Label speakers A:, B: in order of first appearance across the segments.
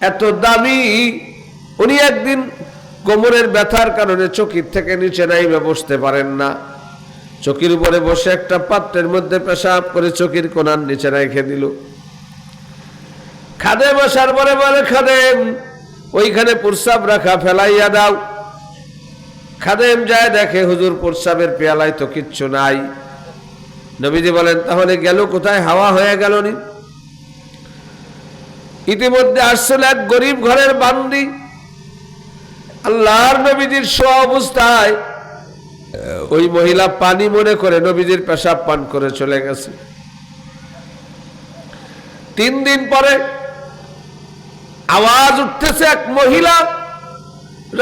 A: এত দামি। উনি একদিন কোমরের ব্যথার কারণে চকির থেকে নিচে নাইমে বসতে পারেন না, চকির উপরে বসে একটা পাত্রের মধ্যে পেশাব করে চকির কোণার নিচে রেখে দিল। খাদেম আসার পরে বলে, খাদেম ওইখানে প্রস্রাব রাখা, ফেলাইয়া দাও। খাদেম যায় দেখে হুজুর প্রস্রাবের পেয়ালায় তো কিচ্ছু নাই। নবীজি বলেন, তাহলে গেল কোথায়? হাওয়া হয়ে গেল নি? ইতিমধ্যে আসছিল এক গরিব ঘরের বান্দি, আল্লাহর নবীজির শোয়া অবস্থায় ওই মহিলা পানি মনে করে নবীজির পেশাব পান করে চলে গেছে। 3 দিন পরে আওয়াজ উঠতেছে, এক মহিলা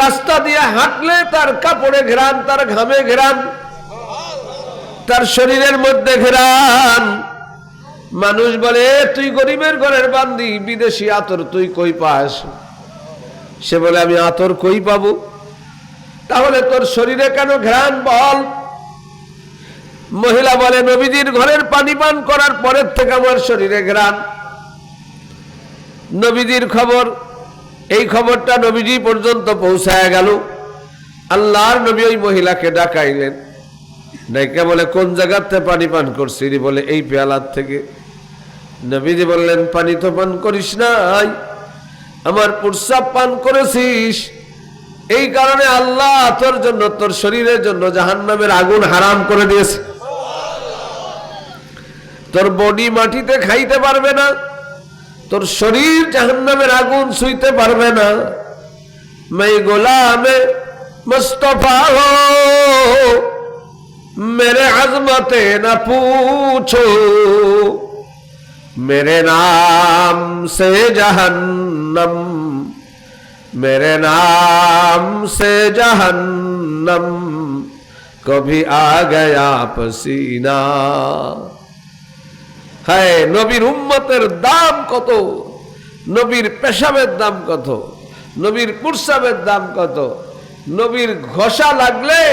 A: রাস্তা দিয়ে হাঁটলে তার কাপড়ে ঘেরান, তার ঘামে ঘেরান, তার শরীরের মধ্যে ঘেরান। মানুষ বলে, তুই গরিবের ঘরের বান্দি, বিদেশি আতর তুই কই পাস? সে বলে, আমি আতর কই পাবো? তাহলে তোর শরীরে কেন ঘ্রাণ বল? মহিলা বলে, নবীজির ঘরের পানি পান করার পরের থেকে আমার শরীরে ঘ্রাণ। নবীজির খবর, এই খবরটা নবীজি পর্যন্ত পৌঁছায় গেল। আল্লাহর নবী ওই মহিলাকে ডাকাইলেন, ডাইকা বলে, কোন জায়গাতে পানি পান করছিস? বলে, এই পেয়ালার থেকে। নবীজি বললেন, পানি তো পান করিস নাই, আমার প্রস্রাব পান করেছিস। এই কারণে আল্লাহ তোর জন্য, তোর শরীরের জন্য জাহান্নামের আগুন হারাম করে দিয়েছে। তোর বডি মাটিতে খাইতে পারবে না, তোর শরীর জাহান্নামের আগুন ছুঁইতে পারবে না। मैं गुलाम मुस्तफा हो, मेरे अजमते न पूछो, मेरे नाम से जहन्नम, मेरे नाम से जहन्नम कभी आ गया पसीना। है नबीर उम्मतेर दाम कत, नबीर पेशाबेर दाम कत, नबीर प्रस्राबेर दाम कत। नबीर घषा लागले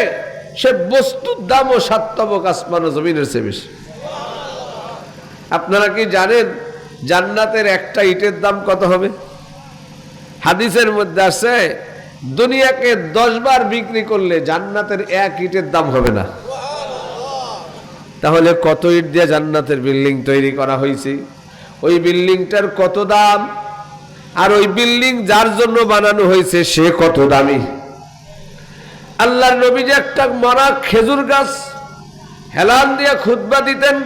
A: সে বস্তুর দামও 7 তবক আসমান ও জমিনের চেয়ে বেশি। আপনারা কি জানেন জান্নাতের একটা ইটের দাম কত হবে? হাদিসের মধ্যে আছে, দুনিয়াকে 10 বার বিক্রি করলে জান্নাতের 1 ইটের দাম হবে না। তাহলে কত ইট দিয়ে জান্নাতের বিল্ডিং তৈরি করা হয়েছে? ওই বিল্ডিংটার কত দাম, আর ওই বিল্ডিং যার জন্য বানানো হয়েছে সে কত দামি। আল্লাহর নবী যে একটা মরা খেজুর গাছ হেলান দিয়ে খুতবা দিতেন,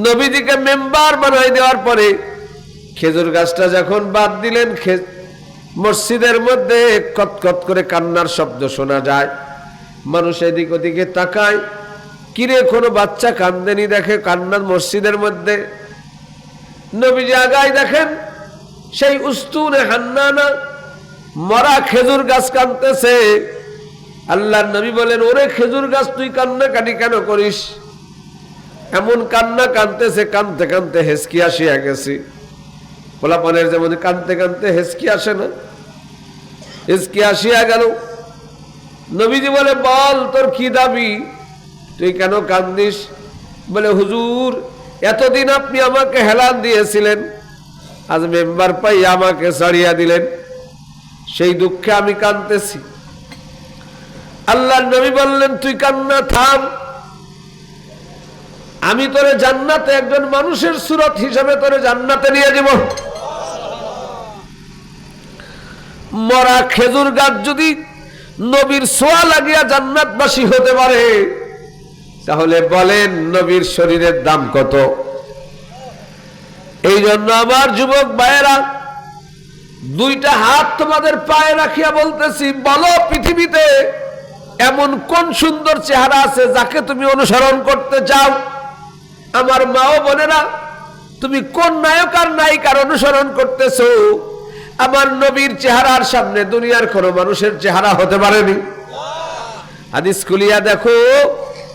A: নবীজিকে মেম্বার বানাই দেওয়ার পরে খেজুর গাছটা যখন বাদ দিলেন, মসজিদের মধ্যে কটকট করে কান্নার শব্দ শোনা যায়। মানুষ এদিক ওদিকে তাকায়, কিরে কোনো বাচ্চা কান্দেনি, দেখে কান্নার মসজিদের মধ্যে। নবীজি আগায় দেখেন সেই উস্তুনে হান্নানা মরা খেজুর গাছ কাঁদতেছে। আল্লাহর নবী বলেন, ওরে খেজুর গাছ তুই কান্নাকাটি কেন করিস? এমন কান্না কাঁদতেছে, কাঁদতে কাঁদতে হেসকি আসিয়া গেছি। পোলাপানের যেমন কাঁদতে কাঁদতে হেসকি আসে না, হেসকি আসিয়া গেল। নবীজি বলে, বল তোর কি দাবি, তুই কেন কান্দিস? বলে, হুজুর এতদিন আপনি আমাকে হেলান দিয়েছিলেন, আজ মেম্বার পাই আমাকে ছাড়িয়া দিলেন, সেই দুঃখে আমি কাঁদতেছি। আল্লাহর নবী বললেন, তুই কান্না থাম, আমি তোরে জান্নাতে একজন মানুষের সুরত হিসাবে তোরে জান্নাতে নিয়ে যাব। মরা খেজুর গাছ যদি নবীর ছোঁয়া লাগিয়া জান্নাতবাসী হতে পারে, তাহলে বলেন নবীর শরীরের দাম কত? এই জন্য আমার যুবক ভাইয়েরা, 2টা হাত তোমাদের পায়ে রাখিয়া বলতেছি, বলো পৃথিবীতে এমন কোন সুন্দর চেহারা আছে যাকে তুমি অনুসরণ করতে চাও? আমার মা ও বোনেরা, তুমি কোন নায়ক আর নায়িকার অনুসরণ করতেছো? আমার নবীর চেহারার সামনে দুনিয়ার কোন মানুষের চেহারা হতে পারেনি। হাদিস খুলিয়া দেখো,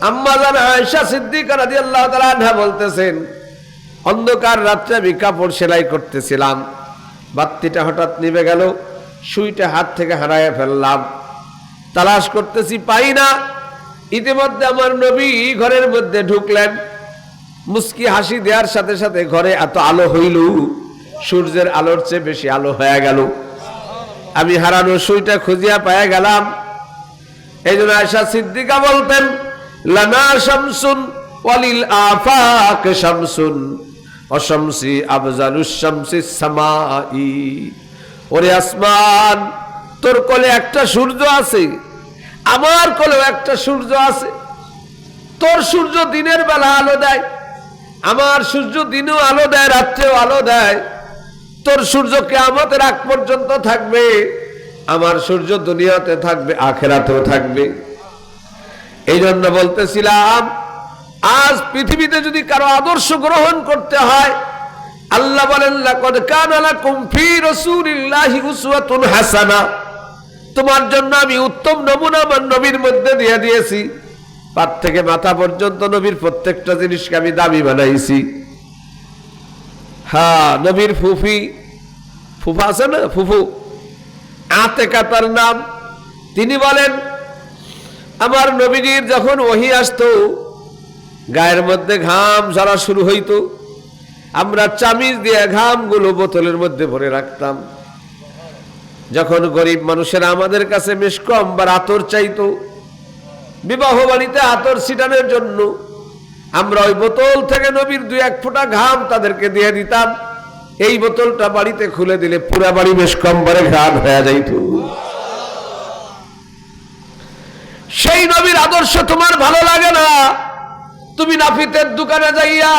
A: আম্মা জান আয়েশা সিদ্দিকা রাদিয়াল্লাহু তাআলা আনহা বলতেছেন, অন্ধকার রাত্রে আমি কাপড় সেলাই করতেছিলাম, বাতিটা হঠাৎ নিভে গেল, সুইটা হাত থেকে হারাইয়া ফেললাম, তালাশ করতেছি পাই না। ইতিমধ্যে আমার নবী ঘরের মধ্যে ঢুকলেন, মুস্কি হাসি দেওয়ার সাথে সাথে ঘরে এত আলো হইল, সূর্যের আলোর চেয়ে বেশি আলো হয়ে গেল। আমি হারানো সুইটা খুঁজিয়া পায়া গেলাম। এই জন্য আয়েশা সিদ্দিকা বলতেন, লানা শামসুন ওয়ালিল আফাক শামসুন অশামসি আফজালুশ শামসিস সামাই। ওরে আসমান, তোর কোলে একটা সূর্য আছে, আমার কোলেও একটা সূর্য আছে। তোর সূর্য দিনের বেলা আলো দেয়, আমার সূর্য দিনেও আলো দেয়, রাত্রেও আলো দেয়। তোর সূর্য কিয়ামতের আগ পর্যন্ত থাকবে, আমার সূর্য দুনিয়াতে থাকবে, আখিরাতেও থাকবে। এই জন্য বলতেছিলাম, আজ পৃথিবীতে যদি কারো আদর্শ গ্রহণ করতে হয়, আল্লাহ বলেন লাকাদ কানা লাকুম ফি রাসূলিল্লাহি উসওয়াতুন হাসানা, তোমার জন্য আমি উত্তম নমুনা আমার নবীর মধ্যে দিয়ে দিয়েছি। পা থেকে মাথা পর্যন্ত নবীর প্রত্যেকটা জিনিসকে আমি দামি বানাইছি। হ্যাঁ, নবীর ফুফা আছে না, ফুফু আতেকা তার নাম। তিনি বলেন, আমার নবীজির যখন ওহী আসতো, গায়ের মধ্যে ঘাম ঝরা শুরু হইতো, আমরা চামিচ দিয়ে ঘামগুলো বোতলের মধ্যে ভরে রাখতাম। যখন গরিব মানুষেরা আমাদের কাছে মিসকম বা আতর চাইতো, বিবাহ বাড়িতে আতর ছিটানোর জন্য, আমরা ওই বোতল থেকে নবীর 2-1 ফোঁটা ঘাম তাদেরকে দিয়ে দিতাম। এই বোতলটা বাড়িতে খুলে দিলে পুরা বাড়ি মিসকম ভরে ঘাম হয়ে যাইত। সেই নবীর আদর্শ তোমার ভালো লাগে না? তুমি নাফিতের দোকানে যাইয়া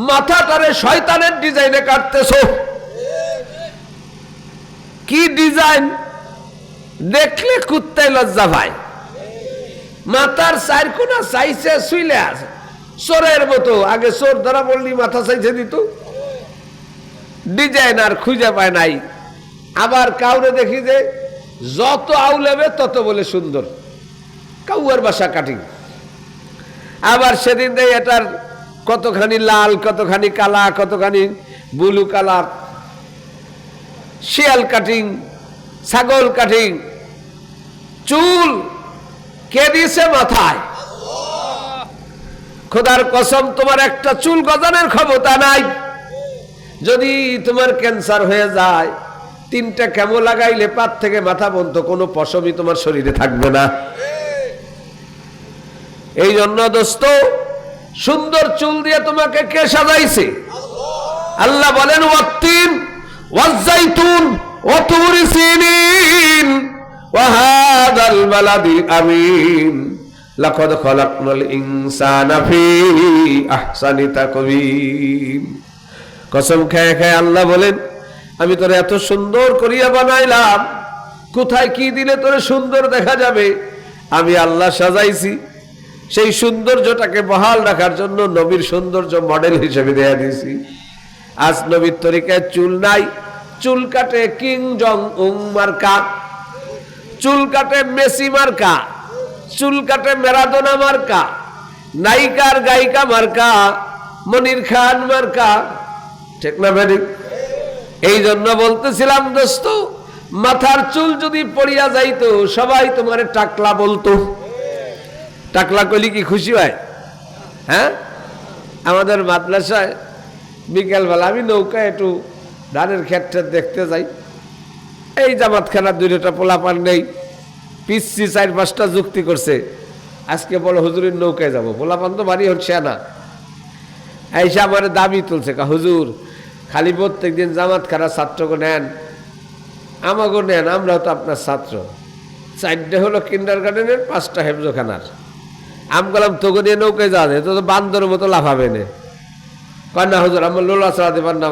A: মাথাটারে শয়তানের ডিজাইনে কাটতেছো। কি ডিজাইন দেখলে কুত্তায় লজ্জা পায়। মাথার 4 কোনা চাইছে শুইলে আছে চোরের মতো। আগে চোর ধরা পড়লি মাথা চাইছে দিত, ডিজাইন আর খুঁজে পায় নাই। আবার কাউরে দেখি যে যত আউলেবে তত বলে সুন্দর, কাউয়ার বাসা কাটিং। আবার সেদিন দেয় এটার কতখানি লাল, কতখানি কালা, কতখানি ব্লু কালার, শিয়াল কাটিং, ছাগল কাটিং। চুল কে দিয়েছে মাথায়? খোদার কসম, তোমার একটা চুল গজানোর ক্ষমতা নাই। যদি তোমার ক্যান্সার হয়ে যায়, 3টা কেমো লাগাইলে পাত থেকে মাথা পর্যন্ত কোনো পশমই তোমার শরীরে থাকবে না। এই জন্য দোস্ত, সুন্দর চুল দিয়ে তোমাকে কে সাজাইছে? আল্লাহ বলেন, ওয়াত্তিন ওয়াজ্জাইতুন ওয়া তুরি সিনিন ওয়া হাদাল বালাদিল আমিন লাকাদ খালাকনাল ইনসানা ফি আহসানি তাকওয়িম। কসম খেয়ে খেয়ে আল্লাহ বলেন, আমি তোরে এত সুন্দর করিয়া বানাইলাম, কোথায় কি দিলে তোরে সুন্দর দেখা যাবে? আমি আল্লাহ সাজাইছি। সেই সৌন্দর্যটাকে বহাল রাখার জন্য নবীর সৌন্দর্য মডেল হিসেবে দেয়া দিয়েছি। আজ নবীর তরিকায় চুল নাই। চুল কাটে কিং জং উং মার্কা, চুল কাটে মেসি মার্কা, চুল কাটে ম্যারাডোনা মার্কা, নায়িকার গায়িকা মার্কা, মনির খান মার্কা। ঠিক না ভাই? এই জন্য বলতেছিলাম দোস্ত, মাথার চুল যদি পড়িয়া যাইতো সবাই তোমার টাকলা বলতো। টাকলা কইলি কি খুশি হয়? হ্যাঁ, আমাদের মাদ্রাসায় বিকেলবেলা আমি নৌকায় একটু ধানের ক্ষেত্রে দেখতে যাই। এই জামাতখানার 2টা পোলাপান নেই, পিচ্ছি 4-5টা যুক্তি করছে, আজকে বলো হুজুরের নৌকায় যাবো। পোলাপান তো বাড়ি হচ্ছে না, এইসে আমার দাবি তুলছে, হুজুর খালি প্রত্যেক দিন জামাতখানার ছাত্রকে নেন, আমাকেও নেন, আমরাও তো আপনার ছাত্র। 4টে হলো কিন্ডার গার্ডেনের, 5টা হেফজোখানার। আমি বললাম, তোকে নিয়ে নৌকায় যাওয়া যায়, তো বান্দরের মতো লাফাবে না। কয় না হুজুর, আমার লোলা চালাতে পার না।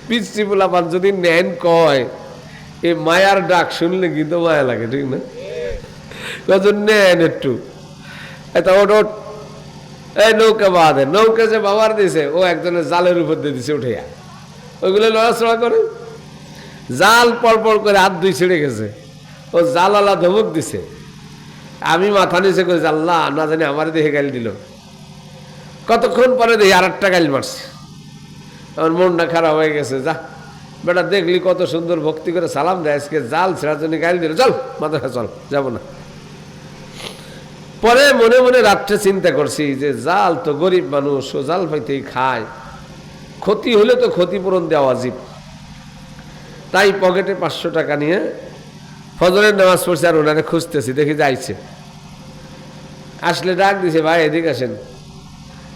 A: পিচ্ছি পোলাপান যদি নেন কয়, এই মায়ার ডাক শুনলে কিন্তু মায়া লাগে, ঠিক না? কজন নেন একটু, এটা ওট ওট, এই নৌকা বাঁধে। নৌকা যে বাবার দিয়েছে, ও একজনের জালের উপর দিয়ে দিছে উঠে, ওইগুলো লড়াচড়া করে, জাল পরপর করে হাত 2 ছিঁড়ে গেছে। ও জালালা ধমক দিছে, আমি মাথা নিচে করে, আল্লাহ না জানি আমার দেখে গাইল দিল। কতক্ষণ পরে দেখি আরেকটা গাইল মারছে। আমার মনটা খারাপ হয়ে গেছে। যা বেটা, দেখলি কত সুন্দর ভক্তি করে সালাম দেয়, আজকে জাল ছেড়ার জন্য গাইল দিল, চল মাথা চল, যাব না। পরে মনে মনে রাত্রে চিন্তা করছি যে জাল তো গরিব মানুষ, ও জাল পাইতেই খায়, ক্ষতি হলে তো ক্ষতিপূরণ দেওয়া ওয়াজিব। তাই পকেটে 500 টাকা নিয়ে ফজরের নামাজ পড়ছে, আর ওনারে খুঁজতেছি, দেখি যাইছে। আসলে ডাক দিছে, ভাই এদিকে আসেন,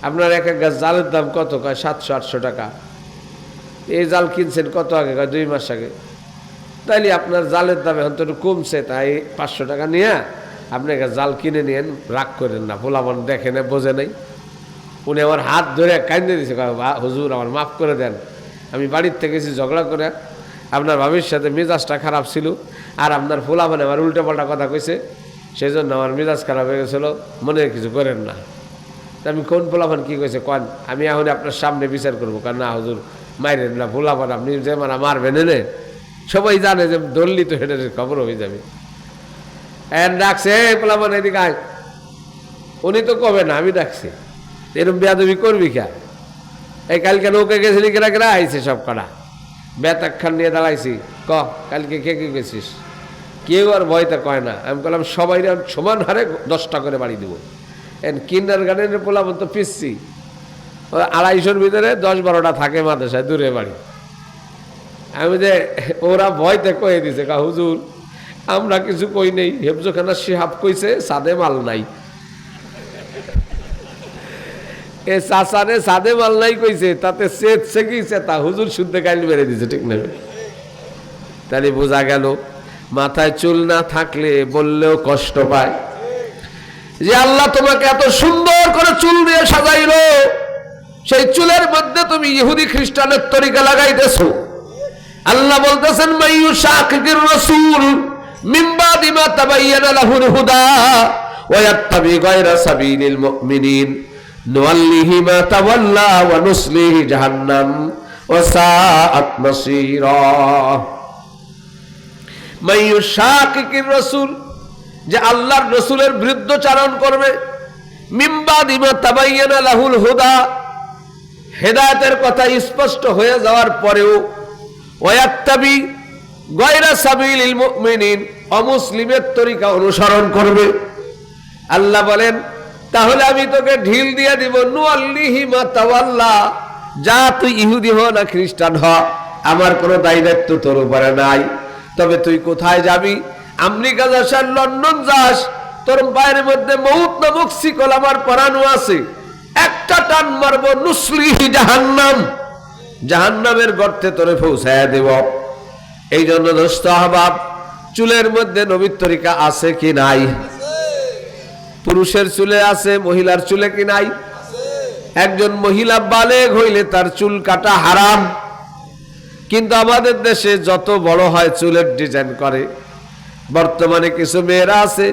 A: আপনার এক এক গাছ জালের দাম কত? কয় 700-800 টাকা। এই জাল কিনছেন কত আগে? কয় 2 মাস আগে। তাইলে আপনার জালের দাম এখন তো একটু কমছে, তাই 500 টাকা নিয়ে আপনি একটা জাল কিনে নিয়েন, রাগ করেন না, পোলাপান দেখে না, বোঝে নাই। উনি আমার হাত ধরে কান্দে দিছে, হুজুর আমার মাফ করে দেন, আমি বাড়ির থেকে এসে ঝগড়া করে আপনার ভাবির সাথে মেজাজটা খারাপ ছিল, আর আপনার পোলাপান আমার উল্টাপাল্টা কথা কইছে, সেই জন্য আমার মেজাজ খারাপ হয়ে গেছিলো, মনে কিছু করেন না। আমি কোন পোলাপান কী কইছে কন, আমি এখন আপনার সামনে বিচার করবো। কারণ না হুজুর মাইরেন না, পোলাপান আপনি যে মানে মারবেন এনে, সবাই জানে যে দল্লি তো হেঁটে খবর হয়ে যাবে। ডাকছে পোলাপান এদিকে আয়, উনি তো কবে না, আমি ডাকছি, এরকম বেয়াদবি করবি কে? এই কালকে নৌকে গেছিলি কেনা কেনা আইছে সব কটা বেতাক খান নিয়ে দাঁড়াইছি, কালকে কে কে গেছিস? কেউ আর ভয়টা কয় না। আমি বললাম সবাই সমান হারে 10টা করে বাড়ি দেবো। কিন্ডার গার্ডেনের পোলাপান তো পিসছি, 250-র ভিতরে 10-12টা থাকে মাদ্রাসায়, দূরে বাড়ি। আমি যে ওরা ভয়তে কয়ে দিছে, হুজুর আমরা কিছু কই নেই, হেফজোখানা শিহাব কইছে সাদে মাল নাই। এ চাচারে সাদে মাল নাই কইছে, তাতে চেতছে কি চেতা, হুজুর শুদ্ধে গাইল মেরে দিছে, ঠিক না? তাহলে বোঝা গেল মাথায় চুল না থাকলে বললেও কষ্ট পায়। যে আল্লাহ তোমাকে এত সুন্দর করে চুল দিয়ে সাজাইলো, সেই চুলের মধ্যে তুমি ইহুদি খ্রিস্টানের তরিকা লাগাইতেছো। আল্লাহ বলতেছেন মাইয়ু শাকির রাসূল মিন বাদি মা তাবায়্যানা লাহুল হুদা ওয়া ইয়াত্তাবি গায়রা সাবিলিল মুমিনিন নুওয়াল্লিহি মা তাওয়াল্লা ওয়া নুসলিহি জাহান্নাম ওয়া সাআত মাসীরা। মাইয়ু শাকির রাসূল, যে আল্লাহর রাসূলের বিরুদ্ধচারণ করবে, মিন বাদি মা তাবায়্যানা লাহুল হুদা, হেদায়েতের কথা স্পষ্ট হয়ে যাওয়ার পরেও, ওয়াত্তাবি গায়রা সাবিলিল মুমিনিন, অমুসলিমের তরিকা অনুসরণ করবে। আল্লাহ বলেন তাহলে আমি তোকে ঢিল দিয়ে দিব, নুআল্লিহি মা তাওয়াল্লা, যা তুই ইহুদি হ না খ্রিস্টান হ, আমার কোনো দায় দায়িত্ব তোর উপরে নাই। তবে তুই কোথায় যাবি? আমেরিকা যাস আর লন্ডন যাস, তোর পায়ের মধ্যে মউত নামক শিকল আমার পরানো আছে, একটা টান মারবো, নুসলিহি জাহান্নাম, জাহান্নামের গর্তে তোরে পৌঁছায়া দেব। এই জন্য দোস্ত আহবাব, চুলের মধ্যে নবীর তরিকা আছে কি নাই? পুরুষের চুলে আছে, মহিলার চুলে কি নাই? একজন মহিলা বালেগ হইলে তার চুল কাটা হারাম। কিন্তু আমাদের দেশে যত বড় হয় চুলের ডিজাইন করে। বর্তমানে কিছু মেয়েরা আছে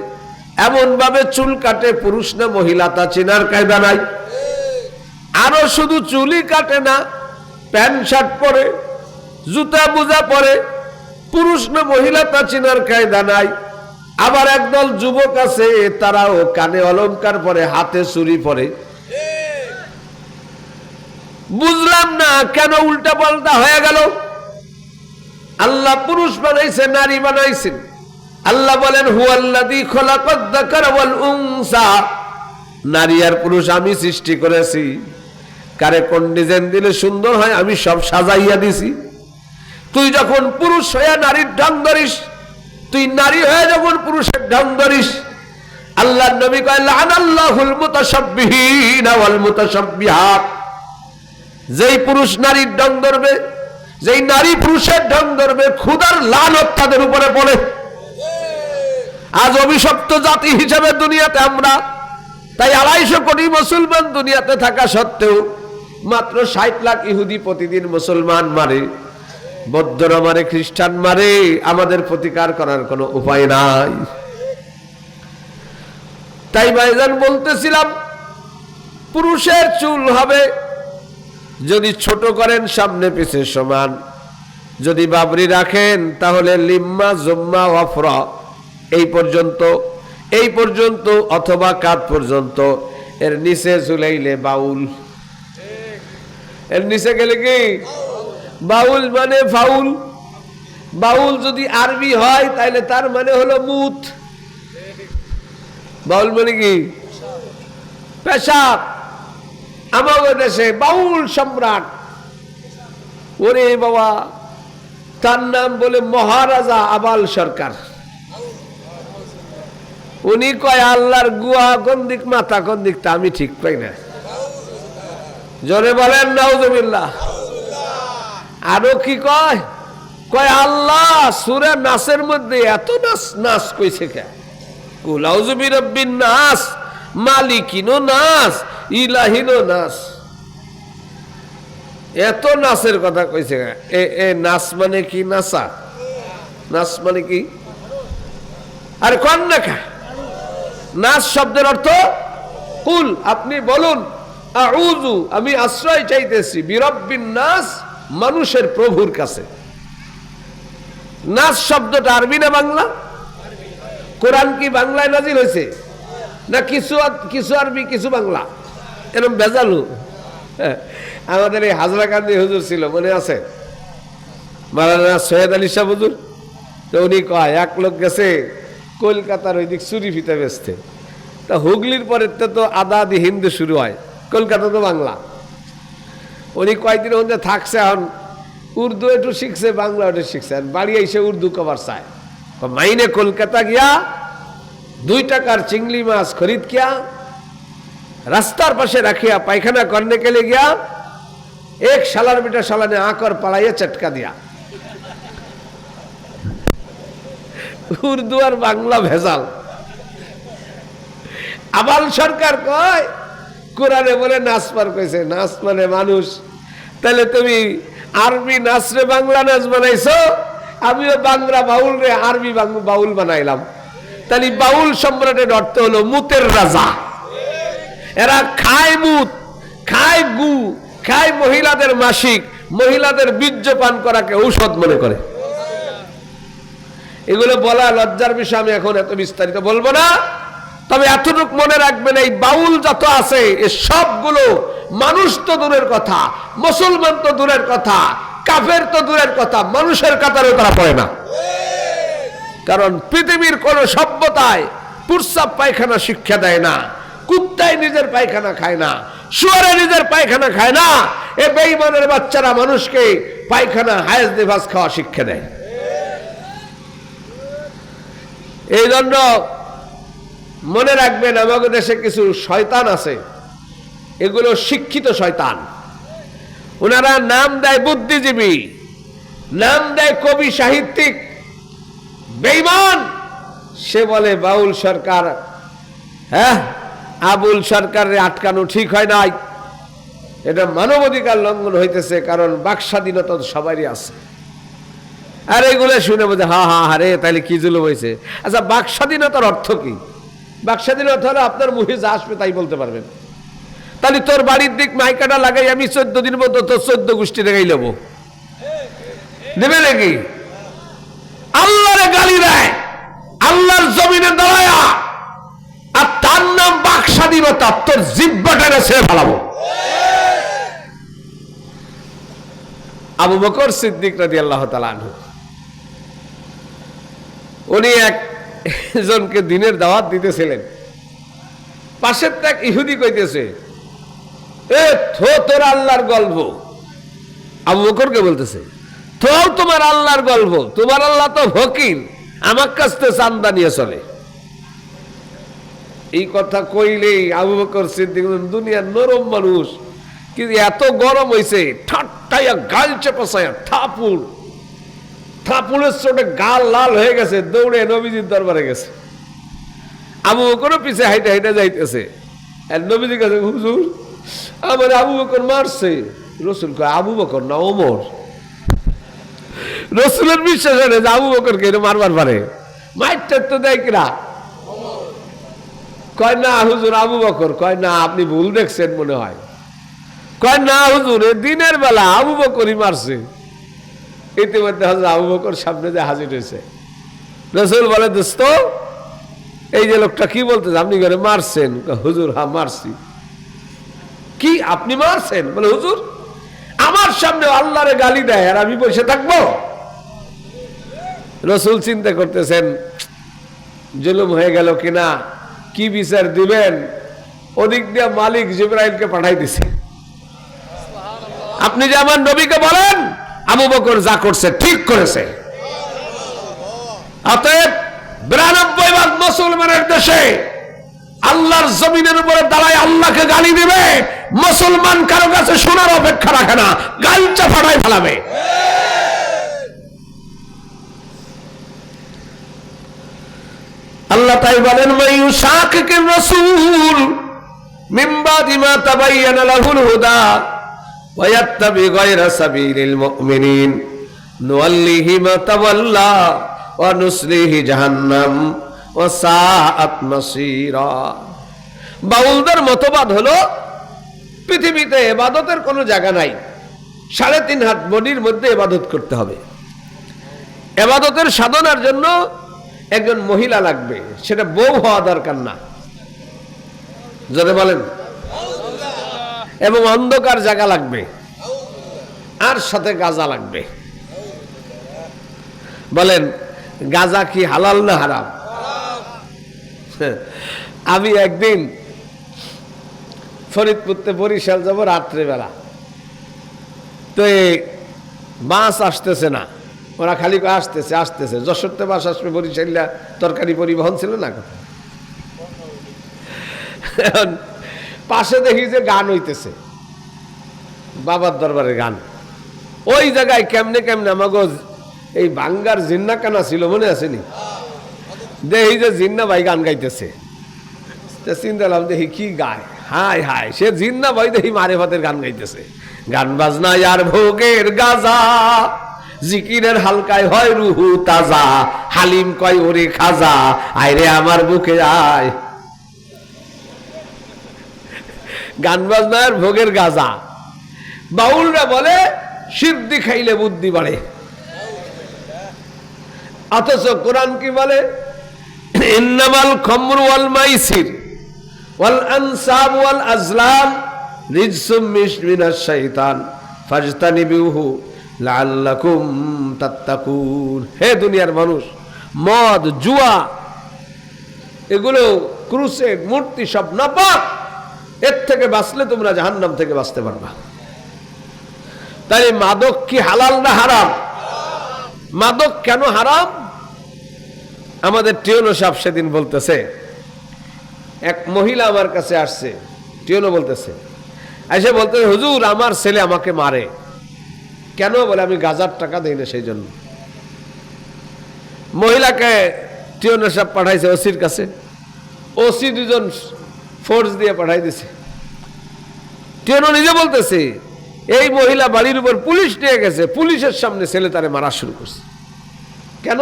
A: এমন ভাবে চুল কাটে, পুরুষ না মহিলা তা চেনার কায়দা নাই। আরো শুধু চুলই কাটে না, প্যান্ট শার্ট পরে, জুতা মোজা পরে, পুরুষ না মহিলা তা চেনার কায়দা নাই। আবার একদল যুবক আছে, তারাও কানে অলংকার পরে, হাতে চুরি পরে। বুঝলাম না কেন উল্টা পাল্টা হয়ে গেল। আল্লাহ পুরুষ বানাইছে, নারী বানাইছেন। আল্লাহ বলেন হুয়াল্লাযী খালাকাদ যাকারা ওয়াল উনসা, নারী আর পুরুষ আমি সৃষ্টি করেছি। কারে কোন ডিজাইন দিলে সুন্দর হয় আমি সব সাজাইয়া দিছি। তুই যখন পুরুষ হয়ে নারীর ঢং ধরিস, তুই নারী হয়ে যখন পুরুষের ঢং ধরিস, আল্লাহর নবী কয় লানাল্লাহুল মুতাশাব্বিহিনা ওয়াল মুতাশাব্বিহাত, যেই পুরুষ নারীর ঢং ধরবে, যেই নারী পুরুষের ঢং ধরবে, খোদার লানত তাদের উপরে পড়ে। আজ অভিশপ্ত জাতি হিসেবে দুনিয়াতে আমরা, তাই 250 কোটি মুসলমান দুনিয়াতে থাকা সত্ত্বেও মাত্র 60 লাখ ইহুদি প্রতিদিন মুসলমান মারে, বৌদ্ধরা মারে, খ্রিস্টান মারে। আমাদের প্রতিকার করার কোনো উপায় নাই। তাই ভাইজান বলতেছিলাম, পুরুষের চুল হবে যদি ছোট করেন সামনে পিছে সমান, যদি বাবরি রাখেন তাহলে লিম্মা জুম্মা ওয়াফরা এই পর্যন্ত অথবা কাঁধ পর্যন্ত। এর নিচে ঝুলাইলে বাউল, এর নিচে গেলে কি বাউল, মানে ফাউল। বাউল যদি আরবি হয় তাহলে তার মানে হলো মুত। বাউল মানে কি? পেশাব। আমাদের দেশে বাউল সম্রাট ওরে বাবা, তার নাম বলে মহারাজা আবাল সরকার। উনি কয় আল্লাহর গুয়া কোন দিক মাথা কোন দিক তা আমি ঠিক পাই না। জোরে বলেন নাউজুবিল্লাহ। আরো কি কয়, কয় আল্লাহ সূরা নাসের মধ্যে এত নাস নাস কইছে কে? কুল আউযু বিরাব্বিন নাস, মালিকিনো নাস, ইলাহিনো নাস। এত নাসের কথা কইছে কে? এ নাস মানে কি? নাসা নাস মানে কি? আরে কোন না কা নাস শব্দের অর্থ কুল, আপনি বলুন আউযু, আমি আশ্রয় চাইতেছি বিরাব্বিন নাস, মানুষের প্রভুর কাছে। নাস শব্দটা আরবি না বাংলা? কোরআন কি বাংলায় নাজিল হয়েছে না কিছু কিছু আরবি কিছু বাংলা? এরকম বেজালু। আমাদের এই হাজরাকান্দি হুজুর ছিল, মনে আছে? মাওলানা সৈয়দ আলী শাহ হুজুর। তো উনি কয় এক লোক গেছে কলকাতার ওই দিক চুরি ফিতা বেচতে। তা হুগলির পরে তো আদা আদি হিন্দু শুরু হয়, কলকাতা তো বাংলা। উনি কয়েকদিন ওখানে থাকছে, এখন উর্দু একটু শিখছে, বাংলা একটু শিখছে, আর বাড়ি এসে উর্দু কবার চায়। মাইনে কলকাতা গিয়া 2 টাকার চিংড়ি মাছ খরিদ কিয়া, রাস্তার পাশে রাখিয়া পায়খানা করনে के लिए गया, एक शालार बेटा शाला ने आकर पढ़ाइया चटका दिया। उर्दू और बांग्ला भेजाल। আবাল সরকার কয় কোরআনে বলে নাচ পার কইছে, নাচ মানে মানুষ। তাহলে তুমি আরবি নাচরে বাংলা নাচ বানাইছো, আমিও বাংলা বাউল রে আরবি বাউল বানাইলাম। তাহলে বাউল সম্রাটের অর্থ হলো মুতের রাজা। এরা খায় মুত, খায় গু, খায় মহিলাদের মাসিক, মহিলাদের বীর্য পান করাকে ঔষধ মনে করে। এগুলো বলা লজ্জার বিষয়, আমি এখন এত বিস্তারিত বলবো না। তবে এতটুকু মনে রাখবেন, এই বাউল যত আছে এ সবগুলো মানুষ তো দূরের কথা, মুসলমান তো দূরের কথা, কাফের তো দূরের কথা, মানুষের কাতারেও তারা পড়ে না। কারণ পৃথিবীর কোন সভ্যতায় প্রস্রাব পায়খানা শিক্ষা দেয় না, কুত্তায় নিজের পায়খানা খায় না, শুয়ারে নিজের পায়খানা খায় না। এ বেঈমানের বাচ্চারা মানুষকে পায়খানা হায়েজ নিভাস খাওয়া শিক্ষা দেয়। এই জন্য মনে রাখবেন, আমাদের দেশে কিছু শয়তান আছে, এগুলো শিক্ষিত শয়তান। ওনারা নাম দেয় বুদ্ধিজীবী, নাম দেয় কবি সাহিত্যিক। বেঈমান সে বলে বাউল সরকার, হ্যাঁ আবুল সরকারের আটকানো ঠিক হয় নাই, এটা মানবাধিকার লঙ্ঘন হইতেছে, কারণ বাক স্বাধীনতা সবারই আছে। আর এগুলো শুনে বোঝে হা হা হারে, তাহলে কি জুলুম হয়েছে। আচ্ছা, বাক স্বাধীনতার অর্থ কি? বাক স্বাধীনতা হলে আপনার মুখে যা আসবে তাই বলতে পারবেন। তাহলে তোর বাড়ির দিক মাইকাটা লাগাই আমি 14 দিন মতো তোর 14 গোষ্ঠী রেগাই নেব, দেবে নাকি? আল্লাহরে গালি দেয়, আল্লাহর জমিনে দাঁড়ায়, আর তার নাম বাক স্বাধীনতা, তোর জিহ্বাটা ছেড়ে ফেলাবো। আবু বকর সিদ্দিক রাদিয়াল্লাহু তাআলা আনহু, উনি একজনকে দিনের দাওয়াত দিতেছিলেন। পাশের এক ইহুদি কইতেছে, এ থো তোর আল্লাহর গল্প। আবু বকরকে বলতেছে, থো তোমার আল্লাহর গল্প, তোমার আল্লাহ তো ফকির, আমার কাছ থেকে চান্দা নিয়ে চলে। এই কথা কইলেই আবু বকর সিদ্দিক, দুনিয়ার নরম মানুষ, কিন্তু এত গরম হয়েছে, ঠাট্টাইয়া গাল চেপাসাইয়া থাপুরের চোটে গাল লাল হয়ে গেছে, দৌড়ে নবীজির দরবারে গেছে। আবু বকরও পিছে হাইটে হাইটে যাইতেছে, আর নবীজির কাছে, হুজুর আমার আবু বকর মারছে। রসুল কয়, আবু বকর না ওমর। রসুলের বিশ্বাস হয় না যে আবু বকরকে মারবার পারে, মাইরটার তো দেয় কিনা। কয় না হুজুর আবু বকর। কয় না, আপনি ভুল দেখছেন মনে হয়। কয় না হুজুর, দিনের বেলা আবু বকরই মারছে। ইতিমধ্যে হযরত আবু বকর সামনে যে হাজির হয়েছে। রাসূল বলে, দোস্ত এই যে লোকটা কি বলতেছে, আপনি করে মারছেন? হুজুর হ্যাঁ মারছি। কি আপনি মারছেন? বলে হুজুর আমার সামনে আল্লাহরে গালি দেয় আর আমি বসে থাকবো? রাসূল চিন্তা করতেছেন জুলুম হয়ে গেল কিনা, কি বিচার দিবেন। ওদিক দিয়ে মালিক জিবরাইলকে পাঠাই দিছে, আপনি যে আমার নবীকে বলেন আবু বকর যা করছে ঠিক করেছে। অতএব 92% মুসলমানের দেশে আল্লাহর জমিনের উপরে দাঁড়ায় আল্লাহকে গালি দিবে, মুসলমান কারো কাছে শোনার অপেক্ষা রাখে না, গালটা ফাটায় ফেলাবে। আল্লাহ তাই বলেন, মাইয়ুশাকিকির রাসূল মিন বাদি মা তাবায়্যানা লাহুল হুদা ওয়া ইয়াত্তাবি গায়রা সাবিলিল মুমিনিন নুওয়াল্লিহি মা তাওয়াল্লা ওয়া নুসলিহি জাহান্নাম ওয়া সাআত মাসীরা। বাউলদের মতবাদ হলো পৃথিবীতে ইবাদতের কোনো জায়গা নাই, 3.5 হাত বডির মধ্যে ইবাদত করতে হবে। ইবাদতের সাধনার জন্য একজন মহিলা লাগবে, সেটা বউ হওয়া দরকার না, যদি বলেন, এবং অন্ধকার জায়গা লাগবে, আর সাথে গাঁজা লাগবে। বলেন গাঁজা কি হালাল না হারাম? আমি একদিন ফরিদপুরতে বরিশাল যাব রাত্রেবেলা, তো এই বাস আসতেছে না, ওরা খালি আসতেছে আসতেছে, যশোরতে বাস আসবে, বরিশাল্লা তরকারি পরিবহন ছিল না। এখন পাশে দেখি যে গান হইতেছে, বাবার দরবারে গান। ওই জায়গায় কেমনে কেমনে আমাগো এই বাঙ্গার জিন্না কানা ছিল, মনে আসেনি? দেখি যে জিন্না ভাই গান গাইতেছে, চিন্তা করলাম দেখি কি গায়, হায় হায়, সে জিন্না ভাই দেখি মারেফাতের গান গাইতেছে। গান বাজনা আর ভোগের গাজা, জিকিরের হালকায় হয় রুহু তাজা, হালিম কয় ওরে খাজা, আইরে আমার বুকে আয়। গান বাজনা আর ভোগের গাজা। বাউলরা বলে সিদ্ধি খাইলে বুদ্ধি বাড়ে, অথচ কোরআন কি বলে? ইন্নামাল খামরু ওয়াল মাইসির ওয়াল আনসাব ওয়াল আজলাম রিজসুম মিনাশ শাইতান ফাজতানিবুহু লাআল্লাকুম তাত্তাকুন। হে দুনিয়ার মানুষ, মদ, জুয়া, এগুলো ক্রুসেড, মূর্তি সব নাপাক, এর থেকে বাঁচলে তোমরা জাহান্নাম থেকে বাঁচতে পারবা। তাই মাদক কি হালাল না হারাম? মাদক কেন হারাম? আমাদের টিউনো সাহেব সেদিন বলতেছে, এক মহিলা আমার কাছে আসছে, টিউনো বলতেছে, এসে বলতেছে, হুজুর আমার ছেলে আমাকে মারে। কেন? বলে আমি গাজার টাকা দেই না সেই জন্য। মহিলাকে টিউনো সাহেব পাঠাইছে ওসির কাছে, ওসি 2জন ফোর্স দিয়ে পাঠাই দিছে। টিউনো নিজে বলতেছে এই মহিলা বাড়ির উপর পুলিশ নিয়ে গেছে, পুলিশের সামনে ছেলে তারে মারা শুরু করছে। কেন?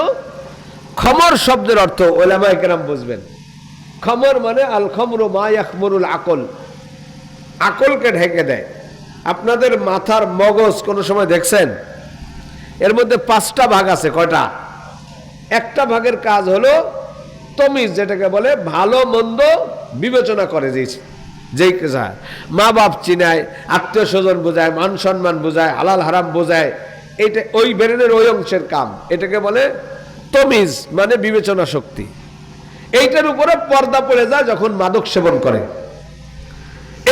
A: খমর শব্দের অর্থ ওলামায়ে কেরাম বুঝবেন। খমর মানে আল খমরু মা ইয়াখমুরুল আকল, আকলকে ঢেকে দেয়। আপনাদের মাথার মগজ কোন সময় দেখছেন? এর মধ্যে 5টা ভাগ আছে। কয়টা? একটা ভাগের কাজ হলো তমিজ, যেটাকে বলে ভালো মন্দ বিবেচনা করে, যেই যায় মা বাপ চিনায়, আত্মীয় স্বজন বোঝায়, মান সম্মান বোঝায়, হালাল হারাম বোঝায়, এটা ওই ব্রেনের ওই অংশের কাম। এটাকে বলে তমিজ, মানে বিবেচনা শক্তি। এইটার উপরে পর্দা পড়ে যায় যখন মাদক সেবন করে।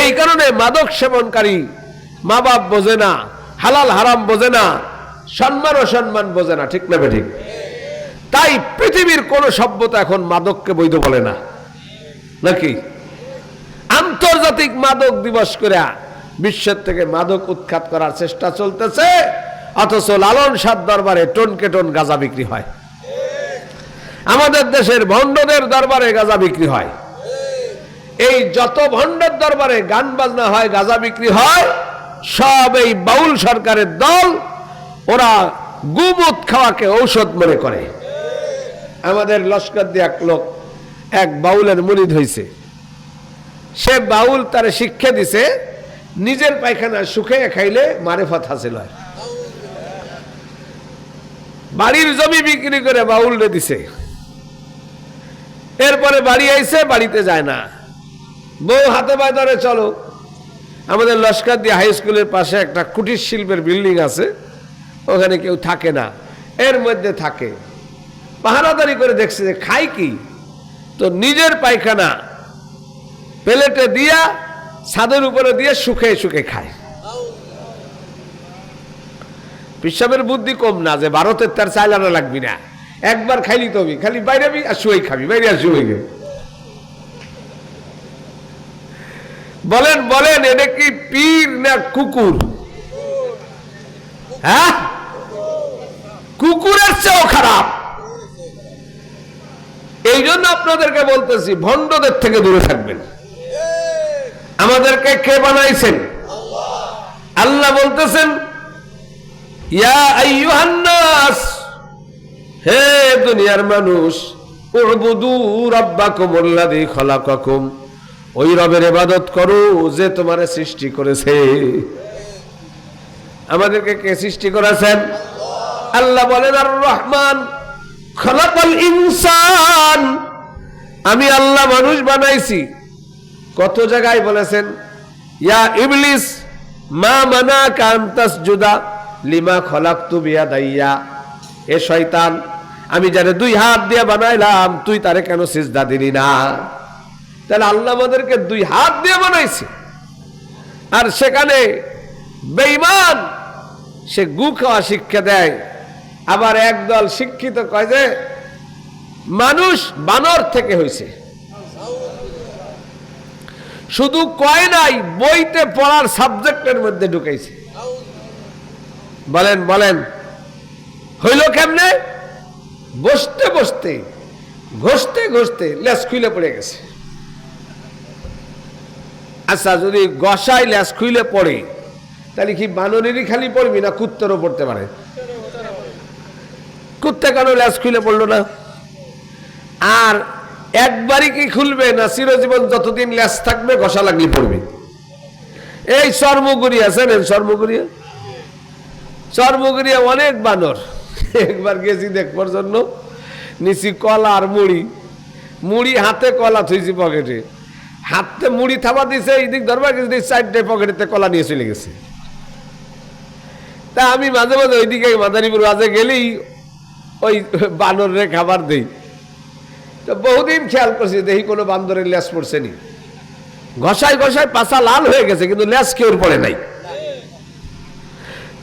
A: এই কারণে মাদক সেবনকারী মা বাপ বোঝে না, হালাল হারাম বোঝে না, সম্মান অসম্মান বোঝে না, ঠিক না বেঠিক? তাই পৃথিবীর কোন সভ্যতা এখন মাদককে বৈধ বলে না, নাকি? আন্তর্জাতিক মাদক দিবস করে বিশ্বের থেকে মাদক উৎখাত করার চেষ্টা চলতেছে, অথচ লালন শাহ দরবারে টনকে টন গাঁজা বিক্রি হয়। আমাদের দেশের ভণ্ডদের দরবারে গাঁজা বিক্রি হয়। এই যত ভণ্ডের দরবারে গান বাজনা হয়, গাঁজা বিক্রি হয়, সব এই বাউল সরকারের দল। ওরা গুমুত খাওয়াকে ঔষধ মনে করে। আমাদের লস্কর দিয়ে এক লোক এক বাউলের মুরিদ হয়েছে। সে বাউল তারে শিক্ষা দিছে, নিজের পায়খানা শুকিয়ে খাইলে মারেফত হাসিল হয়। বাড়ির জমি বিক্রি করে বাউলরে দিছে। এরপরে বাড়ি আইছে, বাড়িতে যায় না, বউ হাতে পায়ে ধরে চলো। আমাদের লস্কর দিয়ে হাই স্কুলের পাশে একটা কুটির শিল্পের বিল্ডিং আছে, ওখানে কেউ থাকে না, এর মধ্যে থাকে। পাহারাদারি করে দেখছে যে খাই কি, তো নিজের পায়খানা প্লেটে দিয়া ছাদের উপরে দিয়ে শুকে শুকে খায়। পেশাবের বুদ্ধি কম না যে ভারতের তার চাইলানা লাগবি না, একবার খাইলি তবে খালি বাইরে আর শুয়ে খাবি, বাইরে আর শুয়ে গে। বলেন বলেন এটা কি পীর না কুকুর? হ্যাঁ, কুকুরের চেয়েও খারাপ। এই জন্য আপনাদেরকে বলতেছি ভণ্ডদের থেকে দূরে থাকবেন। আমাদেরকে কে বানাইছেন? আল্লাহ বলতেছেন ইয়া আইয়ুহান নাস, হে দুনিয়ার মানুষ, উবুদু রাব্বাকুমুল্লাযী খালাকাকুম, ওই রবের ইবাদত করো যে তোমারে সৃষ্টি করেছে। আমাদেরকে কে সৃষ্টি করেছেন? আল্লাহ বলেন আর রহমান খালাকাল ইনসান, আমি আল্লাহ মানুষ বানাইছি। কত জায়গায় বলেছেন ইয়া ইবলিস মা মানাকা আন তাসজুদা লিমা খালাকতু বিয়াদাইয়া, এ শয়তান আমি যারে দুই হাত দিয়ে বানাইলাম তুই তারে কেন সিজদা দিলি না? তাহলে আল্লাহ আমাদেরকে দুই হাত দিয়ে বানাইছে। আর সেখানে বেঈমান সে গু খাওয়া শিক্ষা দেয়, আবার একদল শিক্ষিত কয় যে মানুষ বানর থেকে হয়েছে। শুধু কয় নাই, বইতে পড়ার সাবজেক্টের মধ্যে ঢুকাইছে। বলেন বলেন হইল কেমনে? বসতে বসতে ঘষতে ঘষতে লেজ খুলে পড়ে গেছে। আচ্ছা, যদি গসায় লেজ খুলে পড়ে তাহলে কি বানরেরই খালি পড়বি না কুত্তেরও পড়তে পারে? কুত্তে কেন লেজ খুলে পড়লো না? আর একবারই কি খুলবে না চিরজীবন যতদিন লেজ থাকবে ঘষা লাগলে পড়বে? এই চর্মগুড়িয়া আছেন, চর্মগুড়িয়া, চর্মগুড়িয়া অনেক বানর। একবার গেছি দেখবার জন্য, নিচি কলা আর মুড়ি, মুড়ি হাতে কলা থুইছি পকেটে, হাতে মুড়ি থাবা দিছে, এইদিক ধরবা গেছে, চারটে পকেটেতে কলা নিয়ে চলে গেছে। তা আমি মাঝে মাঝে ওইদিকে মাদারীপুর বাজে গেলেই ওই বানরে খাবার দেই। তো বহুদিন খেয়াল করছি, দেখি কোনো বান্দরের লেজ পড়ছে নি। ঘষায় ঘষায় পাছা লাল হয়ে গেছে, কিন্তু লেজ কেউ পড়ে নাই।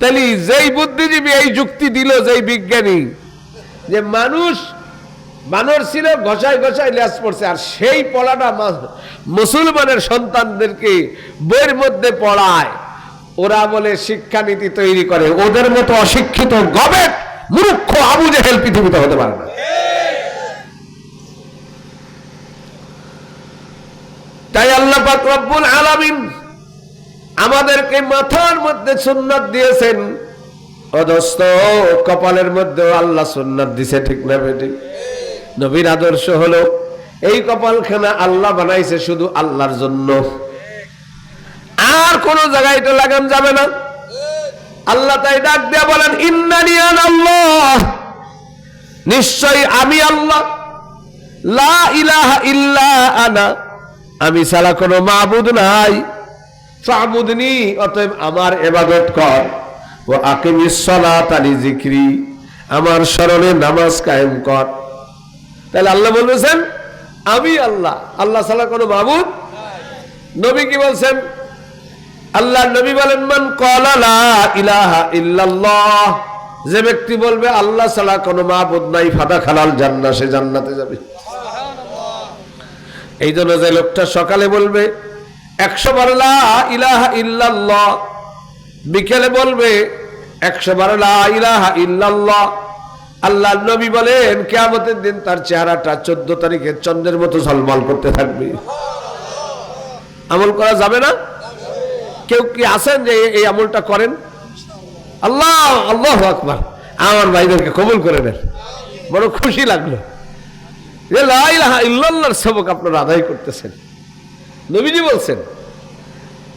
A: তাহলে যেই বুদ্ধিজীবী এই যুক্তি দিল, যেই বিজ্ঞানী, যে মানুষ বানর ছিল ঘষায় ঘষায় লেজ পড়ছে, আর সেই পড়াটা মুসলমানের সন্তানদেরকে বইয়ের মধ্যে পড়ায়, ওরা বলে শিক্ষানীতি তৈরি করে। ওদের মতো অশিক্ষিত গবেট মূর্খ আবু জেহেল পৃথিবীতে হতে পারে না। তাই আল্লাহ পাক রব্বুল আলামিন আমাদেরকে মাথার মধ্যে সুন্নাত দিয়েছেন। ও দোস্ত, কপালের মধ্যে আল্লাহ সুন্নাত দিছে, ঠিক না বেটি? নবীর আদর্শ হলো এই কপালখানা আল্লাহ বানাইছে শুধু আল্লাহর জন্য, আর কোন জায়গায় এটা লাগান যাবে না। আল্লাহ তাই ডাক দিয়ে বলেন ইন্নানি আনাল্লাহ, নিশ্চয়ই আমি আল্লাহ, লা ইলাহা ইল্লা আনা, আমি ছাড়া কোনো মাবুদ নাই, ফাবুদনি, অতএব আমার ইবাদত কর, ও আকিমিস সালাতা লিযিকরি, আমার স্মরণে নামাজ কায়েম কর। তাহলে আল্লাহ বলেছেন আমি আল্লাহ, আল্লাহ ছাড়া কোনো মাবুদ। নবী কি বলছেন? আল্লাহ নবী বলেন মান ক্বালা লা ইলাহা ইল্লাল্লাহ, যে ব্যক্তি বলবে আল্লাহ ছাড়া কোনো মাবুদ নাই, ফাদাখালাল জান্নাহ, সে জান্নাতে যাবে। এই জন্য যে লোকটা সকালে বলবে 100 বার লা ইলাহা ইল্লাল্লাহ, বিকেলে বলবে 100 বার লা ইলাহা ইল্লাল্লাহ, আল্লাহ নবী বলেন কিয়ামতের দিন তার চেহারাটা 14 তারিখে চন্দ্রের মতো ঝলমল করতে থাকবে। আমল করা যাবে না? কেউ কি আছেন যে এই আমলটা করেন? আল্লাহ, আল্লাহু আকবার, আমার ভাইদেরকে কবুল করে নেন। বড় খুশি লাগলো যে লা ইলাহা ইল্লাল্লাহর সবক আপনারা আদায় করতেছেন, নবীজি বলছেন।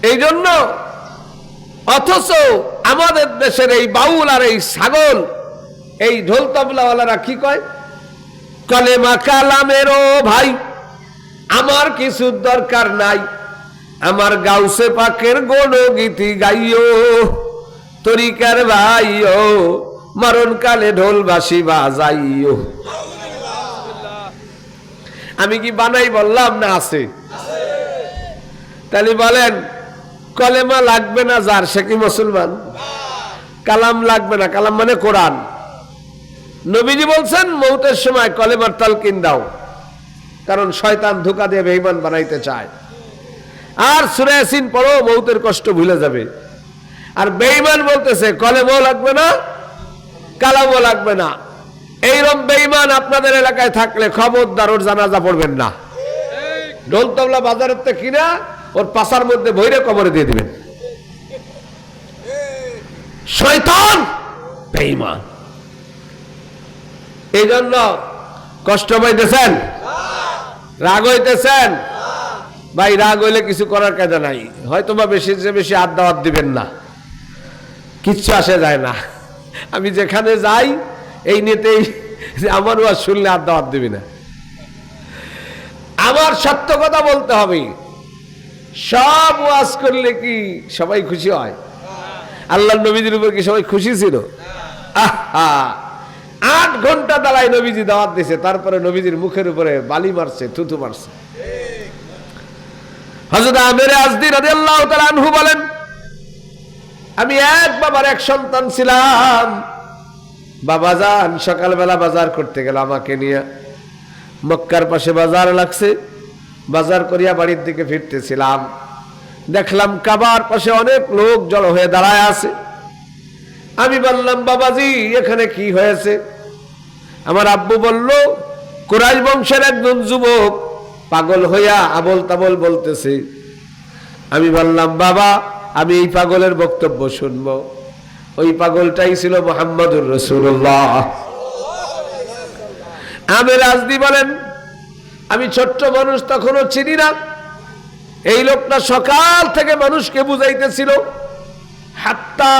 A: এই জন্য অথচ আমাদের দেশের এই বাউল আর এই ছাগল, এই ঢোল তবলাওয়ালারা কি কয়? কলেমা কালামেরও ভাই, আমার কিছু দরকার নাই, আমার গাউসে পাকের গণগীতি গাইও, তরিকার ভাইও, মরণ কালে ঢোল বাঁশি বাজাইও। আমি কি বানাই বললাম না? আছে। তাহলে বলেন কলেমা লাগবে না যার, সে কি মুসলমান? কালাম লাগবে না, কালাম মানে কোরআন। নবীজি বলছেন মৌতের সময় কলেমার তালকিন দাও, কারণ শয়তান ধোঁকা দিয়ে বেঈমান বানাইতে চায়। আর সূরা ইয়াসিন পড়ো, মৌতের কষ্ট ভুলে যাবে। আর বেঈমান বলতেছে কলেমাও লাগবে না, কালামও লাগবে না। এইরকম বেঈমান আপনাদের এলাকায় থাকলে খবরদার ওর জানাজা পড়বেন না। ঢোল তবলা বাজারের থেকে কিনা ওর পাশার মধ্যে ভৈরে কবরে দিয়ে দিবেন। শয়তান বেঈমান। এই জন্য কষ্ট পাইতেছেন, রাগ হইতেছেন, ভাই রাগ হইলে কিছু করার কায়দা নাই। হয়তো বা বেশি বেশি আদাওয়াত দিবেন না, কিচ্ছু আসে যায় না। আমি যেখানে যাই এই নিতেই আমার ওয়াজ শুনলে আদাওয়াত দিবি না। আমার সত্য কথা বলতে হবে। সব ওয়াজ করলে কি সবাই খুশি হয়? আল্লাহর নবীজির উপর কি সবাই খুশি ছিল? আহা, 8 ঘন্টা দাঁড়ায় নবীজি দাওয়াত দিয়েছে, তারপরে নবীজির মুখের উপরে বালি মারছে, থুতু মারছে। হযরত আমির আজদি রাদিয়াল্লাহু তাআলা আনহু বলেন, আমি এক বাবার এক সন্তান ছিলাম। বাবাজান সকালবেলা বাজার করতে গেল আমাকে নিয়ে। মক্কার পাশে বাজার লাগছে, বাজার করিয়া বাড়ির দিকে ফিরতেছিলাম, দেখলাম কাবার পাশে অনেক লোক জড়ো হয়ে দাঁড়ায় আছে। আমি বললাম, বাবাজি এখানে কি হয়েছে? আমার আব্বু বলল, কুরাইশ বংশের একজন যুবক পাগল হইয়া আবল তাবল বলতেছে। আমি বললাম, বাবা আমি এই পাগলের বক্তব্য শুনবো। ওই পাগলটাই ছিল মুহাম্মদুর রাসূলুল্লাহ। আমির আজদি বলেন, আমি ছোট্ট মানুষ, তখনও চিনি না। এই লোকটা সকাল থেকে মানুষকে বুঝাইতেছিল, হাত্তা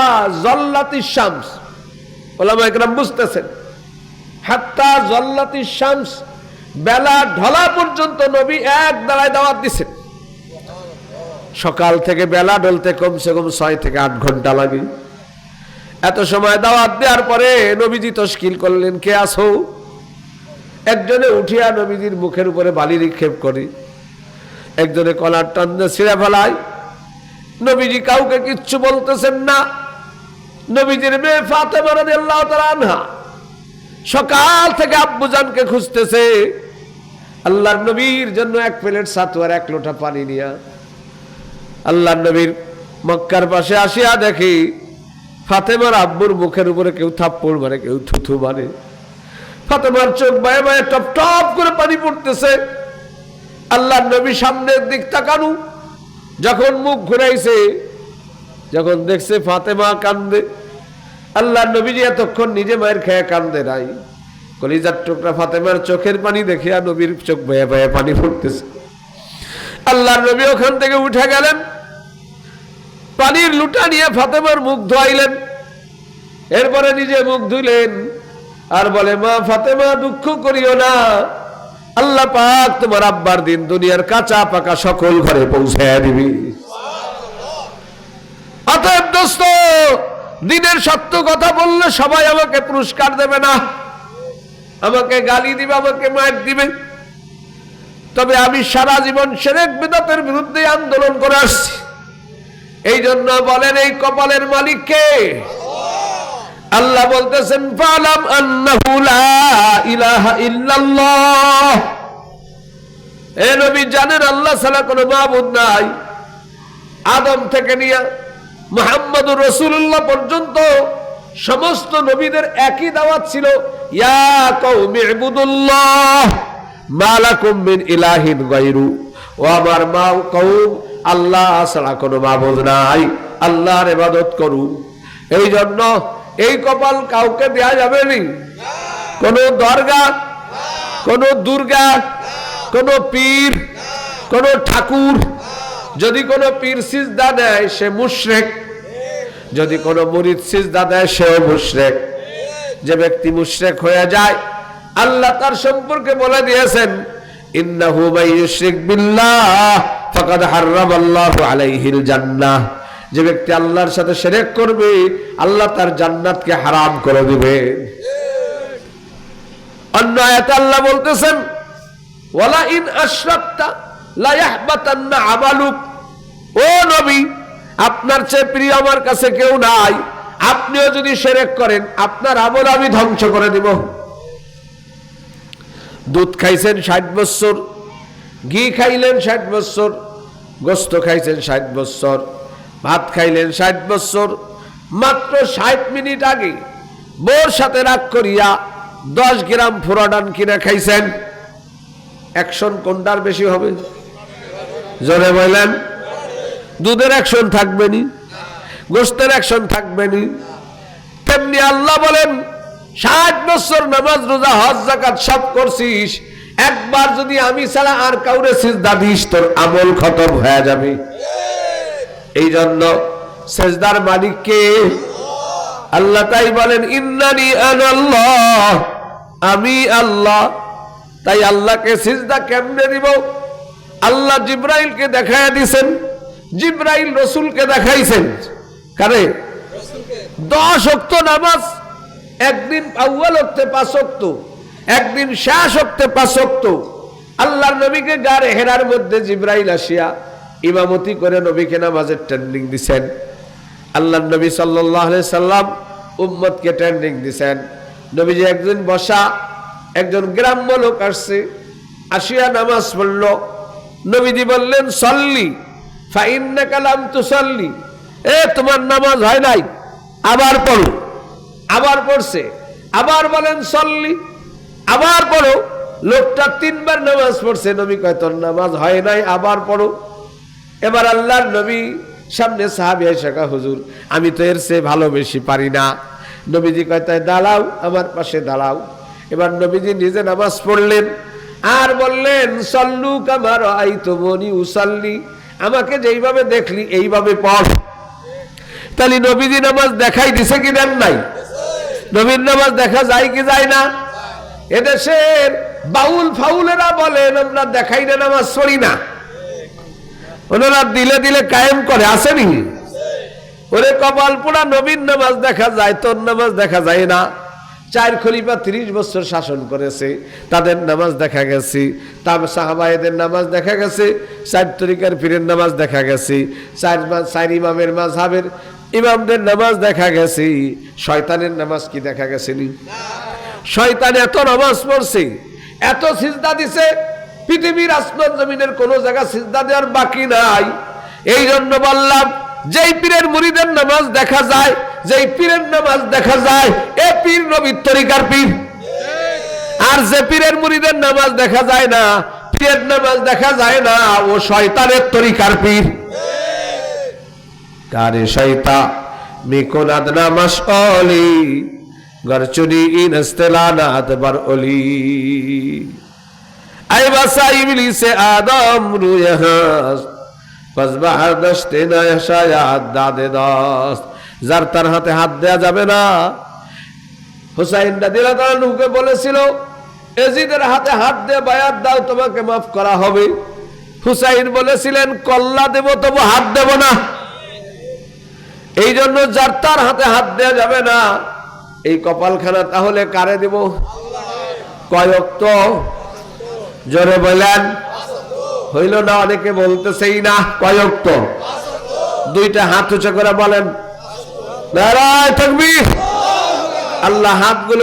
A: জল্লাতিশ শামস। ওলামা একরাম বুঝতেছেন, হাত্তা জল্লাতিশ শামস, বেলা ঢলা পর্যন্ত নবী এক দাঁড়ায় দাওয়াত দিছেন। সকাল থেকে বেলা ঢলতে কমসে কম 6 থেকে 8 ঘন্টা লাগে। এত সময় দাওয়াত দেওয়ার পরে নবীজি তশকিল করলেন, কে আসো? একজনে উঠিয়া নবীজির মুখের উপরে বালি নিক্ষেপ করে, একজনে কলার টান ছিঁড়ে ফেলায়। নবীজি কাউকে কিচ্ছু বলতেছেন না। নবীজির মেয়ে ফাতেমা রাদিয়াল্লাহু তাআলা আনহা সকাল থেকে আব্বুজানকে খুঁজতেছে। আল্লাহর নবীর জন্য 1 প্লেট ছাতু আর 1 লোটা পানি নিয়া আল্লাহর নবীর মক্কার পাশে আসিয়া দেখি ফাতেমার আব্বুর মুখের উপরে কেউ থাপ্পড় মারে, কেউ থুথু মারে। ফাতেমার চোখ বায়ে বায়ে টপ টপ করে পানি পড়তেছে। আল্লাহর নবী সামনের দিক তাকানু, যখন মুখ ঘুরাইছে, যখন দেখছে ফাতেমা কান্দে, আল্লাহর নবীজি এতক্ষণ নিজে মায়ের খেয়ে কান্দে নাই। কলিজার টুকরা ফাতেমার চোখের পানি দেখিয়া নবীর চোখ বায়ে বায়ে পানি পড়তেছে। আল্লাহর নবী ওখান থেকে উঠে গেলেন, পানির লুটা নিয়ে ফাতেমার মুখ ধোয়াইলেন, এরপরে নিজে মুখ ধুইলেন আর বলে, মা ফাতেমা দুঃখ করিও না, আল্লাহ পাক তোমার আব্বার দিন দুনিয়ার কাঁচা পাকা সকল ঘরে পৌঁছায় দিবি। অতএব দোস্ত, দিনের সত্য কথা বললে সবাই আমাকে পুরস্কার দেবে না, আমাকে গালি দিবে, আমাকে মার দিবে। তবে আমি সারা জীবন শিরক বিদআতের বিরুদ্ধে আন্দোলন করে আসছি। এই জন্য বলেন, এই কপালের মালিক কে? আল্লাহ বলতেছেন, ফালাম আন্নাহু লা ইলাহা ইল্লাল্লাহ। এ নবী জানেন আল্লাহ ছাড়া কোনো মাবুদ নাই। আদম থেকে নিয়ে মুহাম্মদুর রাসূলুল্লাহ পর্যন্ত সমস্ত নবীদের একই দাওয়াত ছিল, ইয়া কওমি ইবুদুল্লাহ মা লাকুম মিন ইলাহিন গায়রু। ও আমার কওম, আল্লাহ ছাড়া কোনো মাবুদ নাই, আল্লাহর ইবাদত করু। এই জন্য এই কপাল কাউকে দেয়া যাবে না। কোন দরগা, কোন দুর্গা, কোন পীর, কোন ঠাকুর, যদি কোন পীর সিজদা দেয় সে মুশরিক, যদি কোন মুরিদ সিজদা দেয় সেও মুশরিক। যে ব্যক্তি মুশরিক হয়ে যায়, আল্লাহ তার সম্পর্কে বলে দিয়েছেন, ইন্নাহু মান ইউশরিক বিল্লাহ ফাকাদ হারামাল্লাহু আলাইহিল জান্নাহ। যে ব্যক্তি আল্লাহর সাথে শিরক করবে, আল্লাহ তার জান্নাতকে হারাম করে দিবে। অন্য আয়াতে আল্লাহ বলতেছেন, ওয়ালা ইন আশরাকতা লা ইয়াহবাতান্না আমালুক। ও নবী, আপনার চেয়ে প্রিয় আমার কাছে কেউ নাই। আপনিও যদি শিরক করেন আপনার আমল আমি ধ্বংস করে দিব। দুধ খাইছেন 60 বছর, ঘি খাইলেন 60 বছর, গোস্ত খাইছেন 60 বছর, ভাত খাইলেন 60 বছর, মাত্র 60 মিনিট আগে বউর সাথে রাগ করিয়া 10 গ্রাম ফুরাডান কিনা খাইছেন, অ্যাকশন কোনটার বেশি হবে? জোরে বলেন। দুধের অ্যাকশন থাকবে নি, গোস্তের অ্যাকশন থাকবে নি। তেমনি আল্লাহ বলেন 60 বছর নামাজ রোজা হজ যাকাত সব করছিস, একবার যদি আমি ছাড়া আর কাউরে সিজদা দিস তোর আমল খতম হয়ে যাবে। এই জন্য সিজদার মালিক কে? আল্লাহ। তাই বলেন ইন্নানি আনাল্লাহ, আমি আল্লাহ। তাই আল্লাহকে সিজদা কেমনে দিব? আল্লাহ জিব্রাইলকে দেখায়া দিছেন, জিব্রাইল রাসূলকে দেখাইছেন। কারে? 10 ওয়াক্ত নামাজ, একদিন আউয়াল ওয়াক্তে 5 ওয়াক্ত, একদিন শেষ ওয়াক্তে 5 ওয়াক্ত। আল্লাহর নবীকে গারে হেরার মধ্যে জিব্রাইল আসিয়া ইমামতি করে নবীকে নামাজের ট্রেনিং দিছেন। আল্লাহর নবী সাল্লাল্লাহু আলাইহি সাল্লাম উম্মতকে ট্রেনিং দিছেন। নবীজি একজন বসা, একজন গ্রাম্য লোক আসছে, আসিয়া নামাজ পড়ল। নবীজি বললেন সল্লি ফাইন্নাকা লাম তুসাল্লি, এ তোমার নামাজ হয় নাই, আবার পড়ো। আবার পড়ছে, আবার বলেন সল্লি, আবার পড়ো। লোকটা 3 বার নামাজ পড়ছে। নবী কয় তোর নামাজ হয় নাই, আবার পড়ো। এবার আল্লাহর নবী সামনে সাহাবী এসে কয় হুজুর আমি তো এর চেয়ে ভালো বেশি পারি না। নবীজি কয় তাই দাঁড়াও, আমার পাশে দাঁড়াও। এবার নবীজি নিজে নামাজ পড়লেন আর বললেন সল্লু কামা রাআইতুমুনি উসাল্লি, আমাকে যেইভাবে দেখলি এইভাবে পড়। তাহলে নবীজি নামাজ দেখাই দিছে কি দেন নাই? নবীর নামাজ দেখা যায় কি যায় না? এদেশের বাউল ফাউলেরা বলেন আমরা দেখাই না, নামাজ পড়ি না। ওনারা দিলে দিলে কায়েম করে, আসেনি? ওরে কপাল পোড়া, নবীর নামাজ দেখা যায়, তোর নামাজ দেখা যায় না। 4 খলিফা 30 বছর শাসন করেছে, তাদের নামাজ দেখা গেছে, তার সাহাবায়েদের নামাজ দেখা গেছে, 4 তরিকার পীরের নামাজ দেখা গেছে, 4 ইমামের মাযহাবের ইমামদের নামাজ দেখা গেছে। শয়তানের নামাজ কি দেখা গেছে নি? শয়তান এত নামাজ পড়ছে, এত সিজদা দিছে, পৃথিবীর আসমান জমিনের কোন জায়গা সিজদা দেওয়ার বাকি নাই। এই জন্য বললাম যেই পীরের মুরিদের নামাজ দেখা যায়, যেই পীরের নামাজ দেখা যায়, এ পীর নবীর তরিকার পীর। আর যে পীরের মুরিদের নামাজ দেখা যায় না, পীরের নামাজ দেখা যায় না, ও শয়তানের তরিকার পীর। কারে শয়তা মিকুনাদ নামাজ অলি গরচুনি ইনস্তেলানাত বার অলি আই বাসা ইবলিসে আদম রুয়াস ফাসবাহ দশতে না শায়াদ দাদে দস্ত। যার তার হাতে হাত দেয়া যাবে না। হুসাইন রাদিয়াল্লাহু তাআলাকে বলেছিল এজিদের হাতে হাত দিয়ে বায়াত দাও, তোমাকে মাফ করা হবে। হুসাইন বলেছিলেন কল্লা দেব তবু হাত দেব না। এই জন্য যার তার হাতে হাত দেয়া যাবে না। এই কপালখানা তাহলে কারে দেব? কয় ওয়াক্ত? জোরে বলেন। হইল না? অনেকে বলতেছেই না। কয় ওয়াক্ত? 2টা হাত উঁচু করে বলেন নারায়ে তাকবীর। আল্লাহ হাতগুলো